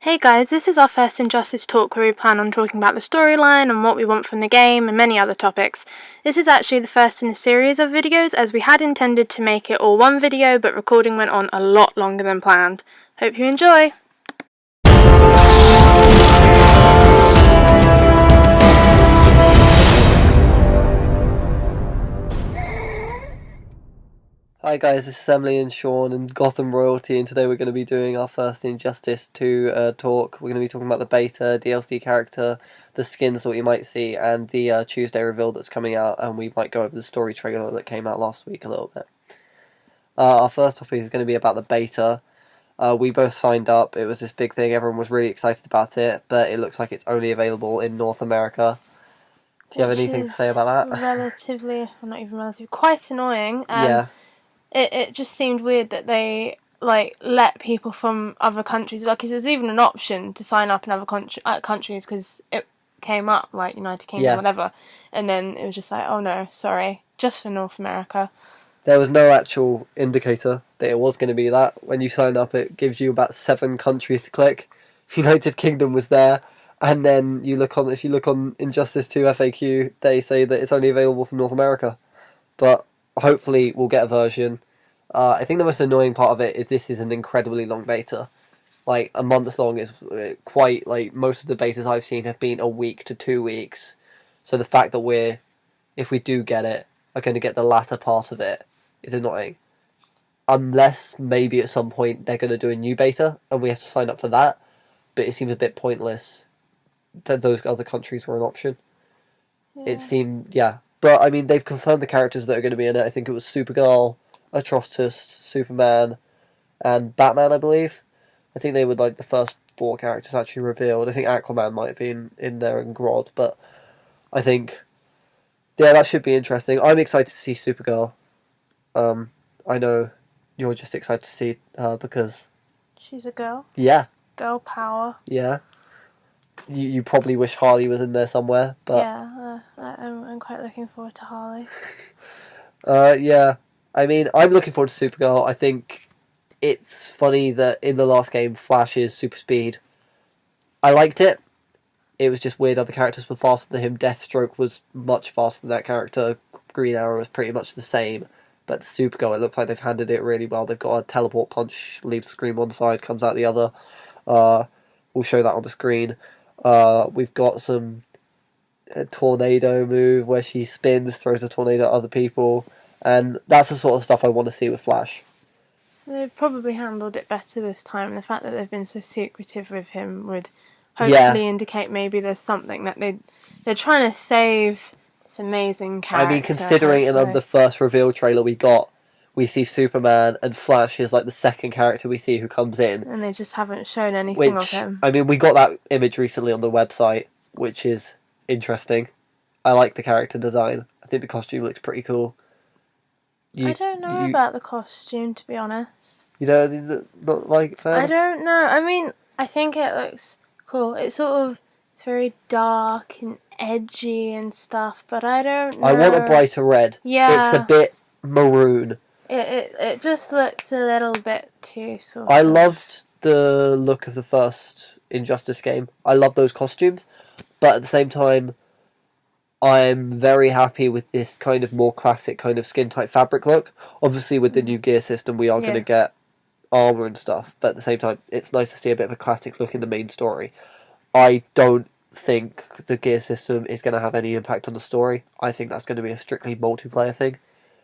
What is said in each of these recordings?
Hey guys, this is our first Injustice talk where we plan on talking about the storyline and what we want from the game and many other topics. This is actually the first in a series of videos as we had intended to make it all one video, but recording went on a lot longer than planned. Hope you enjoy! Hi guys, this is Emily and Sean and Gotham Royalty, and today we're going to be doing our first Injustice 2 talk. We're going to be talking about the beta, DLC character, the skins that you might see, and the Tuesday reveal that's coming out, and we might go over the story trailer that came out last week a little bit. Our first topic is going to be about the beta. We both signed up, it was this big thing, everyone was really excited about it, but it looks like it's only available in North America. Do you have anything to say about that? Quite annoying. Yeah. It just seemed weird that they let people from other countries, because there's even an option to sign up in other countries because it came up like United Kingdom, whatever, and then it was just like, oh no, sorry, just for North America. There was no actual indicator that it was going to be that. When you sign up, it gives you about 7 countries to click. United Kingdom was there, and then if you look on Injustice 2 FAQ, they say that it's only available for North America. But hopefully we'll get a version. I think the most annoying part of it is this is an incredibly long beta. Like, a month long is quite, most of the betas I've seen have been a week to 2 weeks. So the fact that if we do get it, are going to get the latter part of it is annoying. Unless maybe at some point they're going to do a new beta and we have to sign up for that. But it seems a bit pointless that those other countries were an option. Yeah. It seemed, But, I mean, they've confirmed the characters that are going to be in it. I think it was Supergirl, Atrocitus, Superman, and Batman, I believe. I think they were, the first 4 characters actually revealed. I think Aquaman might have been in there and Grodd, but I think, that should be interesting. I'm excited to see Supergirl. I know you're just excited to see her because... She's a girl. Yeah. Girl power. Yeah. You probably wish Harley was in there somewhere, but... Yeah, I'm quite looking forward to Harley. Yeah. I mean, I'm looking forward to Supergirl. I think it's funny that in the last game, Flash's super speed, I liked it. It was just weird other characters were faster than him. Deathstroke was much faster than that character. Green Arrow was pretty much the same. But Supergirl, it looks like they've handled it really well. They've got a teleport punch, leaves the screen one side, comes out the other. We'll show that on the screen. We've got some tornado move where she spins, throws a tornado at other people, and that's the sort of stuff I want to see with Flash. They've probably handled it better this time. The fact that they've been so secretive with him would hopefully indicate maybe there's something that they're trying to save this amazing character. I mean, considering in the first reveal trailer we see Superman, and Flash is the second character we see who comes in. And they just haven't shown anything of him. I mean, we got that image recently on the website, which is interesting. I like the character design. I think the costume looks pretty cool. I don't know about the costume, to be honest. You don't like it, fan? I don't know. I mean, I think it looks cool. It's very dark and edgy and stuff, but I don't know. I want a brighter red. Yeah. It's a bit maroon. It just looks a little bit too I loved the look of the first Injustice game. I love those costumes, but at the same time, I'm very happy with this kind of more classic kind of skin-tight fabric look. Obviously, with the new gear system, we are going to get armour and stuff, but at the same time, it's nice to see a bit of a classic look in the main story. I don't think the gear system is going to have any impact on the story. I think that's going to be a strictly multiplayer thing.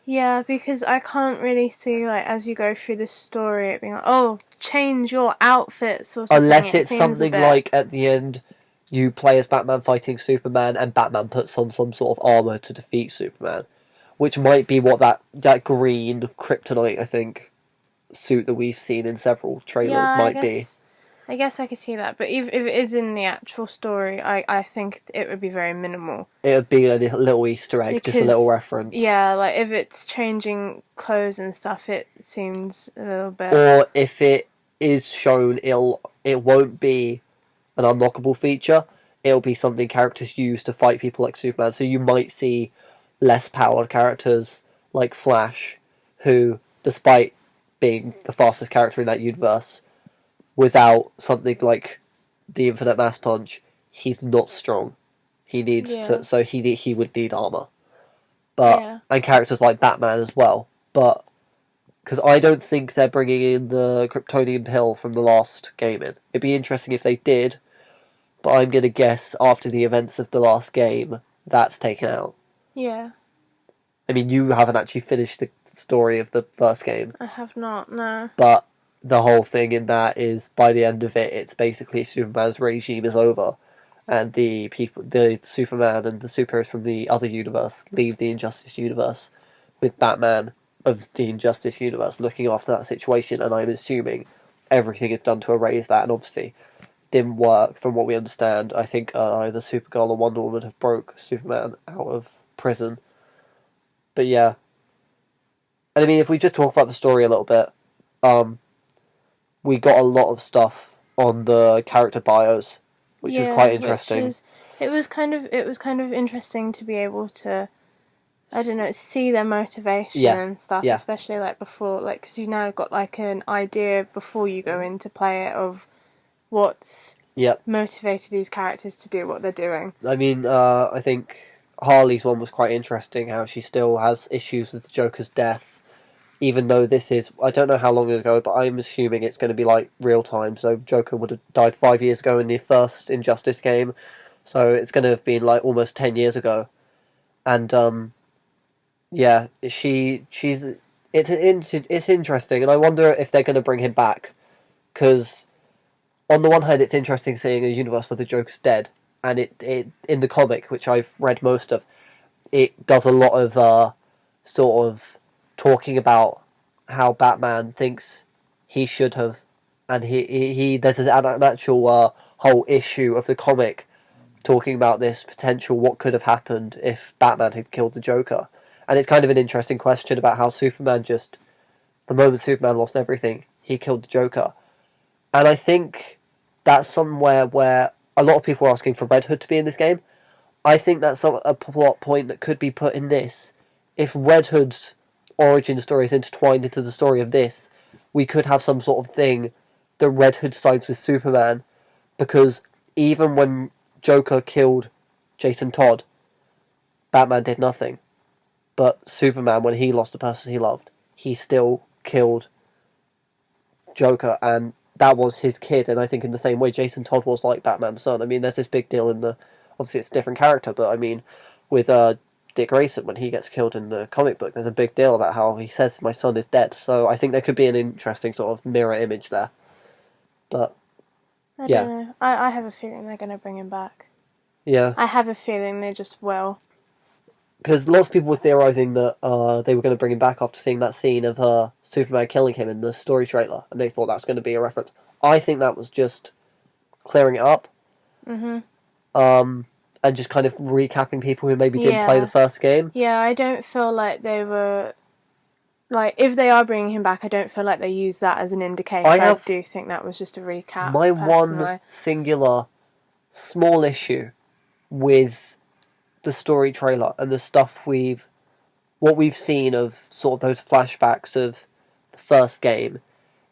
Yeah, because I can't really see, as you go through the story, it being like, oh, change your outfit sort of Unless thing. it's something like, at the end, you play as Batman fighting Superman, and Batman puts on some sort of armour to defeat Superman. Which might be what that green kryptonite, I think, suit that we've seen in several trailers might be. I guess I could see that, but if it is in the actual story, I think it would be very minimal. It would be a little Easter egg, just a little reference. Yeah, if it's changing clothes and stuff, it seems a little bit... Or if it is shown, it won't be an unlockable feature. It'll be something characters use to fight people like Superman. So you might see less powered characters like Flash, who, despite being the fastest character in that universe, without something like the Infinite Mass Punch, he's not strong. He needs Yeah. to, so he would need armor. But Yeah. and characters like Batman as well. But because I don't think they're bringing in the Kryptonian pill from the last game in. It'd be interesting if they did, but I'm gonna guess after the events of the last game, that's taken out. Yeah. I mean, you haven't actually finished the story of the first game, I have not, no. but the whole thing in that is by the end of it, it's basically Superman's regime is over, and the Superman and the superheroes from the other universe leave the Injustice universe, with Batman of the Injustice universe looking after that situation, and I'm assuming everything is done to erase that, and obviously didn't work from what we understand. I think either Supergirl or Wonder Woman have broke Superman out of prison. But yeah. And I mean, if we just talk about the story a little bit, we got a lot of stuff on the character bios, which is quite interesting. It was kind of interesting to be able to, I don't know, see their motivation and stuff, especially like before, like because you've now got like an idea before you go in to play it of what's motivated these characters to do what they're doing. I mean, I think Harley's one was quite interesting, how she still has issues with the Joker's death, even though this is, I don't know how long ago, but I'm assuming it's going to be like real time, so Joker would have died 5 years ago in the first Injustice game, so it's going to have been like almost 10 years ago. And yeah, it's interesting, and I wonder if they're going to bring him back, because on the one hand it's interesting seeing a universe where the Joker's dead, and it in the comic, which I've read most of, it does a lot of sort of talking about how Batman thinks he should have, and he there's an actual whole issue of the comic talking about this potential what could have happened if Batman had killed the Joker, and it's kind of an interesting question about how Superman just, the moment Superman lost everything, he killed the Joker, and I think that's somewhere where a lot of people are asking for Red Hood to be in this game. I think that's a plot point that could be put in this. If Red Hood's origin story is intertwined into the story of this, we could have some sort of thing that Red Hood sides with Superman, because even when Joker killed Jason Todd, Batman did nothing. But Superman, when he lost the person he loved, he still killed Joker, and that was his kid, and I think in the same way Jason Todd was like Batman's son. I mean, there's this big deal in the, obviously it's a different character, but I mean, with Dick Grayson, when he gets killed in the comic book, there's a big deal about how he says, my son is dead, so I think there could be an interesting sort of mirror image there. But, I don't know. I have a feeling they're going to bring him back. Yeah. I have a feeling they just will. Because lots of people were theorising that they were going to bring him back after seeing that scene of Superman killing him in the story trailer, and they thought that's going to be a reference. I think that was just clearing it up. Mm-hmm. And just kind of recapping people who maybe didn't play the first game. Yeah, I don't feel like they were... Like, if they are bringing him back, I don't feel like they use that as an indicator. I do think that was just a recap. My one singular small issue with the story trailer and the stuff what we've seen of sort of those flashbacks of the first game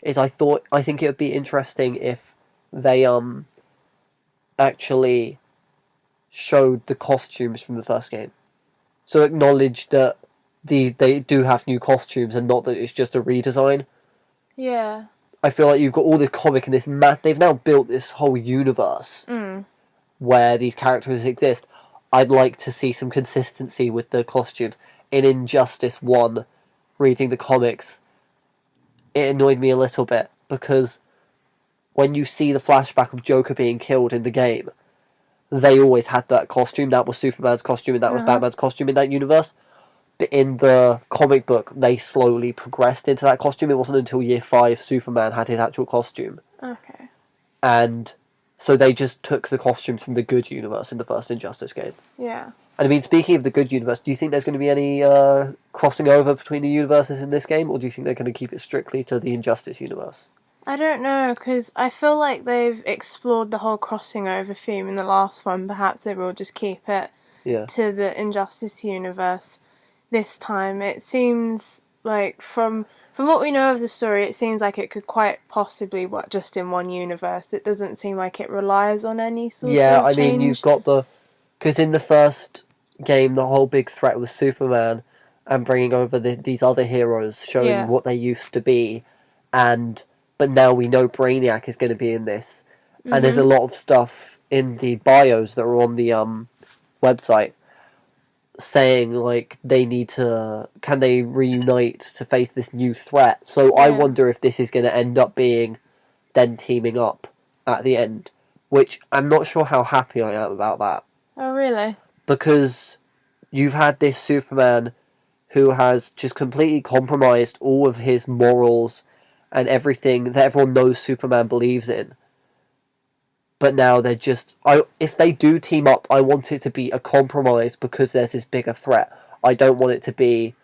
is I think it would be interesting if they actually showed the costumes from the first game. So acknowledge that they do have new costumes and not that it's just a redesign. Yeah. I feel like you've got all this comic and this they've now built this whole universe where these characters exist. I'd like to see some consistency with the costumes. In Injustice 1, reading the comics, it annoyed me a little bit, because when you see the flashback of Joker being killed in the game, they always had that costume. That was Superman's costume and that was Batman's costume in that universe. But in the comic book, they slowly progressed into that costume. It wasn't until year 5 Superman had his actual costume. Okay. And so they just took the costumes from the good universe in the first Injustice game. Yeah. And I mean, speaking of the good universe, do you think there's going to be any crossing over between the universes in this game, or do you think they're going to keep it strictly to the Injustice universe? I don't know, because I feel like they've explored the whole crossing over theme in the last one. Perhaps they will just keep it to the Injustice universe this time. It seems like from From what we know of the story, it seems like it could quite possibly work just in one universe. It doesn't seem like it relies on any sort of Yeah, I change. mean, you've got because in the first game, the whole big threat was Superman and bringing over these other heroes, showing what they used to be, but now we know Brainiac is going to be in this, and there's a lot of stuff in the bios that are on the website saying like can they reunite to face this new threat? So I wonder if this is going to end up being then teaming up at the end, which I'm not sure how happy I am about that. Oh, really? Because you've had this Superman who has just completely compromised all of his morals and everything that everyone knows Superman believes in. But now they're if they do team up, I want it to be a compromise because there's this bigger threat. I don't want it to be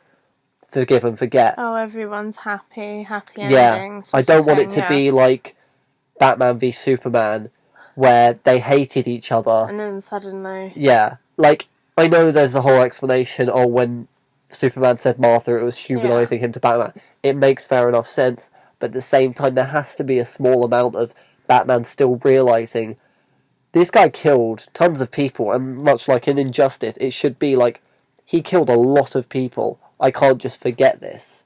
forgive and forget. Oh, everyone's happy ending. Yeah, I don't want it to be like Batman v Superman, where they hated each other. And then suddenly... Yeah, like, I know there's a whole explanation, when Superman said Martha, it was humanising him to Batman. It makes fair enough sense, but at the same time, there has to be a small amount of Batman still realising this guy killed tons of people, and much like in Injustice, it should be like, he killed a lot of people. I can't just forget this.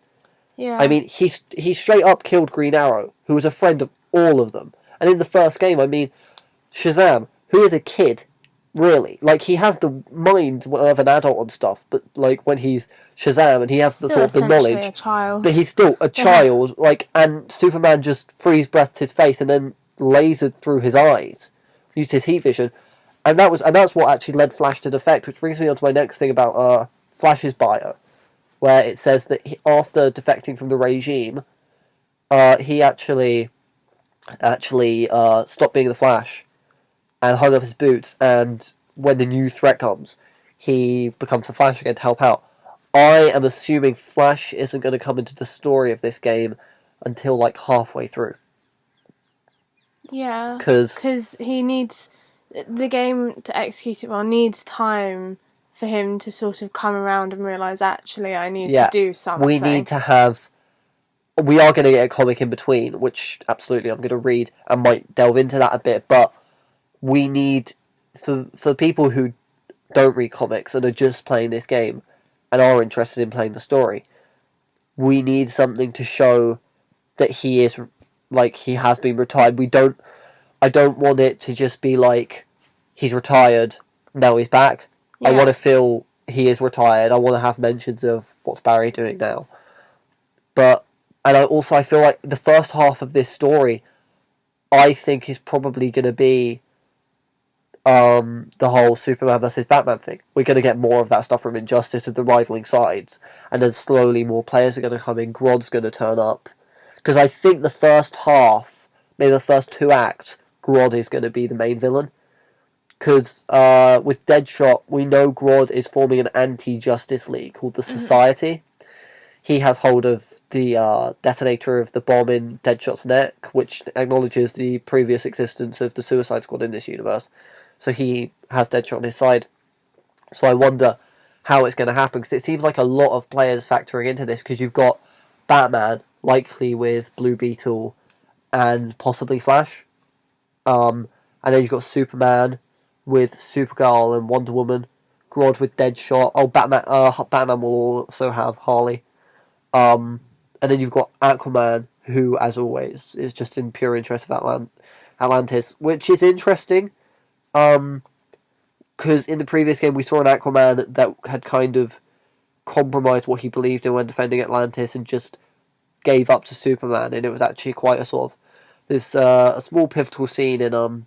Yeah. I mean, he straight up killed Green Arrow, who was a friend of all of them. And in the first game, I mean, Shazam, who is a kid, really. Like, he has the mind of an adult and stuff, but, like, when he's Shazam and he has the sort of the knowledge. A child. But he's still a child, like, and Superman just freeze-breathed his face and then lasered through his eyes, used his heat vision, and that's what actually led Flash to defect, which brings me on to my next thing about Flash's bio, where it says that after defecting from the regime, he actually stopped being the Flash and hung up his boots, and when the new threat comes, he becomes the Flash again to help out. I am assuming Flash isn't going to come into the story of this game until like halfway through. Yeah, because he needs the game to execute it well. Needs time for him to sort of come around and realise, actually, I need to do something. We need to have... We are going to get a comic in between, which absolutely I'm going to read and might delve into that a bit, but we need, for people who don't read comics and are just playing this game and are interested in playing the story, we need something to show that he is, like, he has been retired. I don't want it to just be like, he's retired, now he's back. Yeah. I want to feel he is retired. I want to have mentions of what's Barry doing now. And I feel like the first half of this story, I think, is probably going to be the whole Superman versus Batman thing. We're going to get more of that stuff from Injustice of the rivaling sides, and then slowly more players are going to come in. Grodd's going to turn up, because I think the first half, maybe the first 2 acts, Grodd is going to be the main villain. Because with Deadshot, we know Grodd is forming an anti-Justice League called the Society. He has hold of the detonator of the bomb in Deadshot's neck, which acknowledges the previous existence of the Suicide Squad in this universe. So he has Deadshot on his side. So I wonder how it's going to happen, because it seems like a lot of players factoring into this, because you've got Batman, likely with Blue Beetle, and possibly Flash. And then you've got Superman with Supergirl and Wonder Woman. Grodd with Deadshot. Oh, Batman will also have Harley. And then you've got Aquaman, who, as always, is just in pure interest of Atlantis, which is interesting, because in the previous game we saw an Aquaman that had kind of compromised what he believed in when defending Atlantis and just gave up to Superman, and it was actually quite a sort of a small pivotal scene in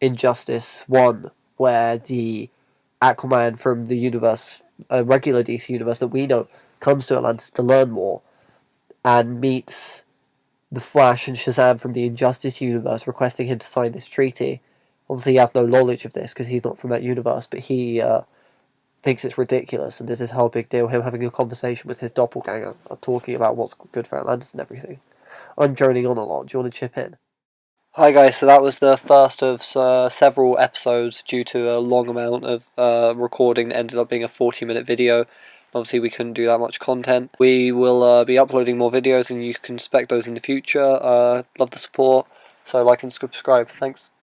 Injustice 1, where the Aquaman from the universe, a regular DC universe that we know, comes to Atlantis to learn more, and meets the Flash and Shazam from the Injustice universe, requesting him to sign this treaty. Obviously, he has no knowledge of this because he's not from that universe, but he thinks it's ridiculous, and there's this whole big deal, him having a conversation with his doppelganger, talking about what's good for Atlantis and everything. I'm droning on a lot. Do you want to chip in? Hi guys, so that was the first of several episodes due to a long amount of recording that ended up being a 40-minute video. Obviously we couldn't do that much content. We will be uploading more videos and you can expect those in the future. Love the support, so like and subscribe. Thanks.